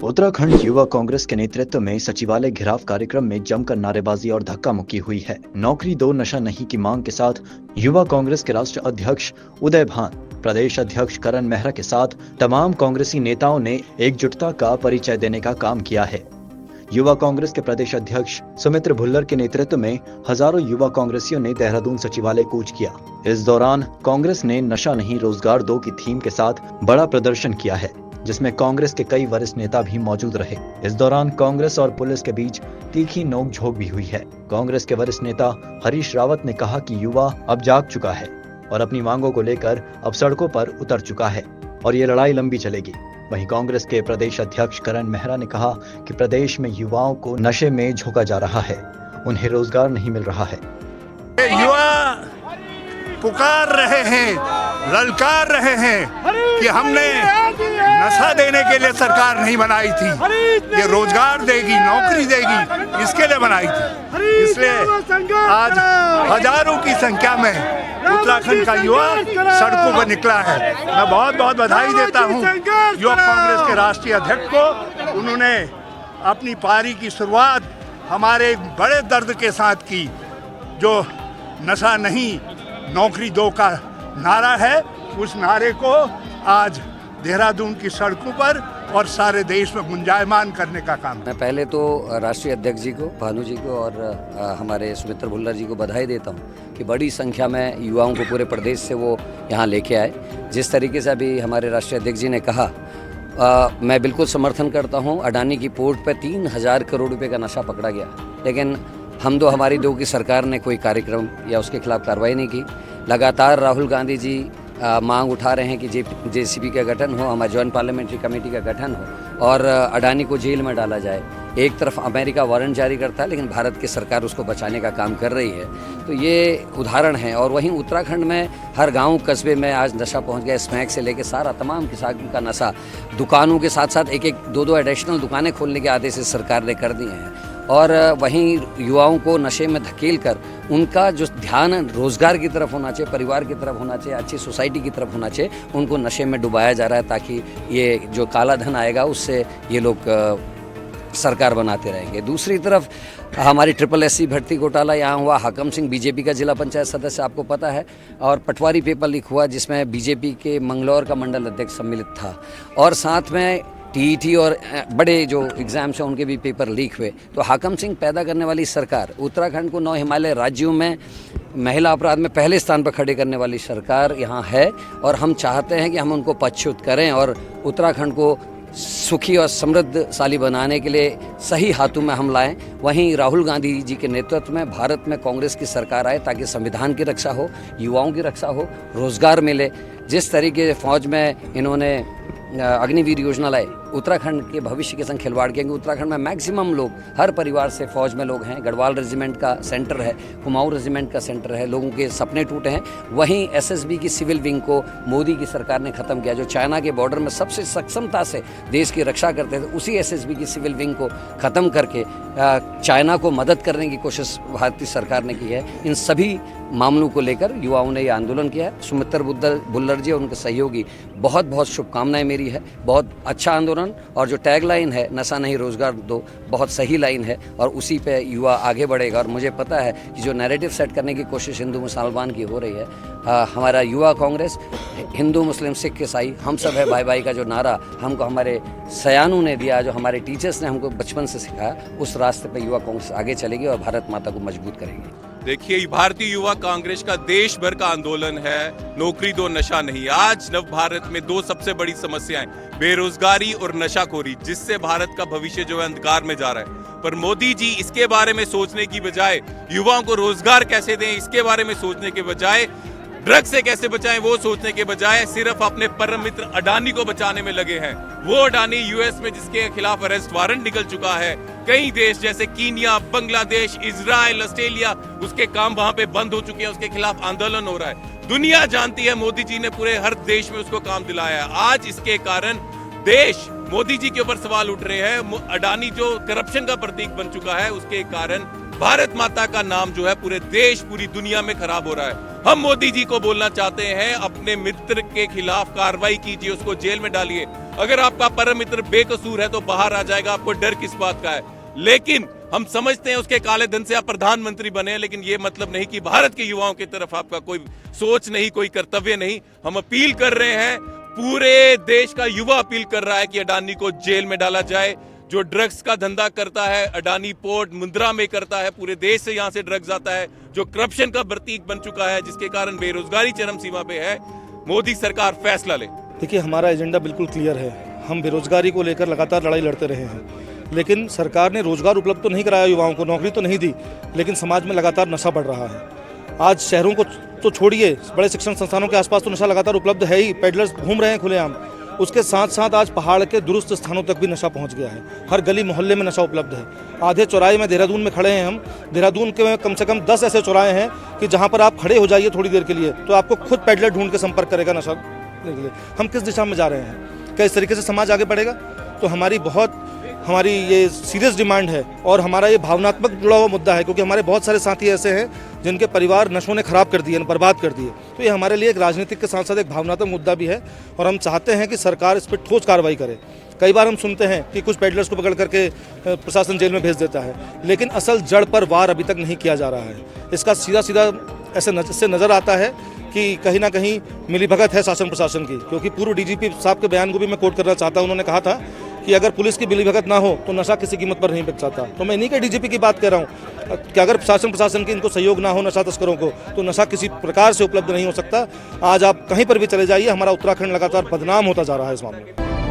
उत्तराखंड युवा कांग्रेस के नेतृत्व में सचिवालय घेराव कार्यक्रम में जमकर नारेबाजी और धक्का मुक्की हुई है। नौकरी दो नशा नहीं की मांग के साथ युवा कांग्रेस के राष्ट्रीय अध्यक्ष उदय भान, प्रदेश अध्यक्ष करण मेहरा के साथ तमाम कांग्रेसी नेताओं ने एकजुटता का परिचय देने का काम किया है। युवा कांग्रेस के प्रदेश अध्यक्ष सुमित्र भुल्लर के नेतृत्व में हजारों युवा कांग्रेसियों ने देहरादून सचिवालय कूच किया। इस दौरान कांग्रेस ने नशा नहीं रोजगार दो की थीम के साथ बड़ा प्रदर्शन किया है, जिसमें कांग्रेस के कई वरिष्ठ नेता भी मौजूद रहे। इस दौरान कांग्रेस और पुलिस के बीच तीखी नोकझोंक भी हुई है। कांग्रेस के वरिष्ठ नेता हरीश रावत ने कहा कि युवा अब जाग चुका है और अपनी मांगों को लेकर अब सड़कों पर उतर चुका है और ये लड़ाई लंबी चलेगी। वहीं कांग्रेस के प्रदेश अध्यक्ष करण मेहरा ने कहा कि प्रदेश में युवाओं को नशे में झोंका जा रहा है, उन्हें रोजगार नहीं मिल रहा है। युवा पुकार रहे हैं, ललकार रहे हैं कि हमने नशा देने के लिए सरकार नहीं बनाई थी, ये रोजगार देगी, नौकरी देगी, इसके लिए बनाई थी। इसलिए आज हजारों की संख्या में उत्तराखंड का युवा सड़कों पर निकला है। मैं बहुत बहुत बधाई देता हूँ युवा कांग्रेस के राष्ट्रीय अध्यक्ष को। उन्होंने अपनी पारी की शुरुआत हमारे बड़े दर्द के साथ की, जो नशा नहीं नौकरी दो का नारा है, उस नारे को आज देहरादून की सड़कों पर और सारे देश में गुंजायमान करने का काम। मैं पहले तो राष्ट्रीय अध्यक्ष जी को, भानु जी को और हमारे सुमित्र भुल्लर जी को बधाई देता हूँ कि बड़ी संख्या में युवाओं को पूरे प्रदेश से वो यहाँ लेके आए। जिस तरीके से अभी हमारे राष्ट्रीय अध्यक्ष जी ने कहा, मैं बिल्कुल समर्थन करता हूँ। अडानी की पोर्ट पर 3,000 करोड़ रुपये का नशा पकड़ा गया, लेकिन हमारी दो की सरकार ने कोई कार्यक्रम या उसके खिलाफ कार्रवाई नहीं की। लगातार राहुल गांधी जी मांग उठा रहे हैं कि JCB का गठन हो, हमारे जॉइंट पार्लियामेंट्री कमेटी का गठन हो और अडानी को जेल में डाला जाए। एक तरफ अमेरिका वारंट जारी करता है, लेकिन भारत की सरकार उसको बचाने का काम कर रही है। तो ये उदाहरण है। और वहीं उत्तराखंड में हर गांव कस्बे में आज नशा पहुंच गया। स्मैक से लेकर सारा तमाम किस्म का नशा, दुकानों के साथ साथ एक दो एडिशनल दुकानें खोलने के आदेश इस सरकार ने कर दिए हैं। और वहीं युवाओं को नशे में धकेल कर उनका जो ध्यान रोज़गार की तरफ होना चाहिए, परिवार की तरफ होना चाहिए, अच्छी सोसाइटी की तरफ होना चाहिए, उनको नशे में डुबाया जा रहा है, ताकि ये जो काला धन आएगा उससे ये लोग सरकार बनाते रहेंगे। दूसरी तरफ हमारी SSC भर्ती घोटाला यहाँ हुआ। हाकम सिंह BJP का जिला पंचायत सदस्य, आपको पता है, और पटवारी पेपर लीक हुआ जिसमें BJP के मंगलौर का मंडल अध्यक्ष सम्मिलित था। और साथ में TET और बड़े जो एग्ज़ाम्स हैं उनके भी पेपर लीक हुए। तो हाकम सिंह पैदा करने वाली सरकार, उत्तराखंड को 9 हिमालय राज्यों में महिला अपराध में पहले स्थान पर खड़े करने वाली सरकार यहाँ है। और हम चाहते हैं कि हम उनको पदच्युत करें और उत्तराखंड को सुखी और समृद्धशाली बनाने के लिए सही हाथों में हम लाएं। वहीं राहुल गांधी जी के नेतृत्व में भारत में कांग्रेस की सरकार आए, ताकि संविधान की रक्षा हो, युवाओं की रक्षा हो, रोज़गार मिले। जिस तरीके से फौज में इन्होंने अग्निवीर योजना लाई, उत्तराखंड के भविष्य के संग खिलवाड़ किया। उत्तराखंड में मैक्सिमम लोग, हर परिवार से फौज में लोग हैं। गढ़वाल रेजिमेंट का सेंटर है, कुमाऊं रेजिमेंट का सेंटर है, लोगों के सपने टूटे हैं। वहीं SSB की सिविल विंग को मोदी की सरकार ने ख़त्म किया, जो चाइना के बॉर्डर में सबसे सक्षमता से देश की रक्षा करते थे। उसी SSB की सिविल विंग को ख़त्म करके चाइना को मदद करने की कोशिश भारतीय सरकार ने की है। इन सभी मामलों को लेकर युवाओं ने ये आंदोलन किया है। सुमित्र भुल्लर जी और उनके सहयोगी, बहुत बहुत शुभकामनाएं मेरी है। बहुत अच्छा आंदोलन, और जो टैग लाइन है नशा नहीं रोजगार दो, बहुत सही लाइन है और उसी पे युवा आगे बढ़ेगा। और मुझे पता है कि जो नैरेटिव सेट करने की कोशिश हिंदू मुसलमान की हो रही है, हमारा युवा कांग्रेस हिंदू मुस्लिम सिख ईसाई हम सब है भाई भाई का जो नारा हमको हमारे सयानों ने दिया, जो हमारे टीचर्स ने हमको बचपन से सिखाया, उस रास्ते पर युवा कांग्रेस आगे चलेगी और भारत माता को मजबूत करेगी। देखिए, भारतीय युवा कांग्रेस का देश भर का आंदोलन है, नौकरी दो नशा नहीं। आज नव भारत में दो सबसे बड़ी समस्याएं, बेरोजगारी और नशाखोरी, जिससे भारत का भविष्य जो है अंधकार में जा रहा है। पर मोदी जी इसके बारे में सोचने की बजाय, युवाओं को रोजगार कैसे दें इसके बारे में सोचने के बजाय, ड्रग्स से कैसे बचाएं वो सोचने के बजाय, सिर्फ अपने परम मित्र अडानी को बचाने में लगे हैं। वो अडानी US में जिसके खिलाफ अरेस्ट वारंट निकल चुका है। कई देश जैसे कीनिया, बांग्लादेश, इजराइल, ऑस्ट्रेलिया, उसके काम वहां पे बंद हो चुके हैं, उसके खिलाफ आंदोलन हो रहा है। दुनिया जानती है मोदी जी ने पूरे हर देश में उसको काम दिलाया है। आज इसके कारण देश मोदी जी के ऊपर सवाल उठ रहे हैं। अडानी जो करप्शन का प्रतीक बन चुका है, उसके कारण भारत माता का नाम जो है पूरे देश, पूरी दुनिया में खराब हो रहा है। हम मोदी जी को बोलना चाहते हैं, अपने मित्र के खिलाफ कार्रवाई कीजिए, उसको जेल में डालिए। अगर आपका परम मित्र बेकसूर है तो बाहर आ जाएगा, आपको डर किस बात का है? लेकिन हम समझते हैं उसके काले धन से आप प्रधानमंत्री बने, लेकिन ये मतलब नहीं कि भारत के युवाओं की तरफ आपका कोई सोच नहीं, कोई कर्तव्य नहीं। हम अपील कर रहे हैं, पूरे देश का युवा अपील कर रहा है कि अडानी को जेल में डाला जाए। जो ड्रग्स का धंधा करता है, अडानी पोर्ट मुंद्रा में करता है, पूरे देश से यहां से ड्रग्स आता है, जो करप्शन का प्रतीक बन चुका है, जिसके कारण बेरोजगारी चरम सीमा पे है। मोदी सरकार फैसला ले। देखिए, हमारा एजेंडा बिल्कुल क्लियर है। हम बेरोजगारी को लेकर लगातार लड़ाई लड़ते रहे हैं, लेकिन सरकार ने रोजगार उपलब्ध तो नहीं कराया, युवाओं को नौकरी तो नहीं दी, लेकिन समाज में लगातार नशा बढ़ रहा है। आज शहरों को तो छोड़िए, बड़े शिक्षण संस्थानों के आसपास तो नशा लगातार उपलब्ध है ही, पेडलर्स घूम रहे हैं खुलेआम। उसके साथ साथ आज पहाड़ के दुरुस्त स्थानों तक भी नशा पहुंच गया है। हर गली मोहल्ले में नशा उपलब्ध है। आधे चौराहे में देहरादून में खड़े हैं हम, देहरादून के कम से कम 10 ऐसे चौराहे हैं कि जहां पर आप खड़े हो जाइए थोड़ी देर के लिए तो आपको खुद पेडलर ढूंढ के संपर्क करेगा नशा के लिए। हम किस दिशा में जा रहे हैं? क्या इस तरीके से समाज आगे बढ़ेगा? तो हमारी ये सीरियस डिमांड है और हमारा ये भावनात्मक जुड़ा हुआ मुद्दा है, क्योंकि हमारे बहुत सारे साथी ऐसे हैं जिनके परिवार नशों ने खराब कर दिए, बर्बाद कर दिए। तो ये हमारे लिए एक राजनीतिक के साथ साथ एक भावनात्मक मुद्दा भी है और हम चाहते हैं कि सरकार इस पर ठोस कार्रवाई करे। कई बार हम सुनते हैं कि कुछ पेडलर्स को पकड़ करके प्रशासन जेल में भेज देता है, लेकिन असल जड़ पर वार अभी तक नहीं किया जा रहा है। इसका सीधा ऐसे नज़र आता है कि कहीं ना कहीं मिलीभगत है शासन प्रशासन की, क्योंकि पूर्व डीजीपी साहब के बयान को भी मैं कोट करना चाहता हूं। उन्होंने कहा था कि अगर पुलिस की मिलीभगत ना हो तो नशा किसी कीमत पर नहीं बिक सकता। तो मैं इन्हीं के डीजीपी की बात कर रहा हूं कि अगर शासन प्रशासन की इनको सहयोग ना हो नशा तस्करों को, तो नशा किसी प्रकार से उपलब्ध नहीं हो सकता। आज आप कहीं पर भी चले जाइए, हमारा उत्तराखंड लगातार बदनाम होता जा रहा है इस मामले में।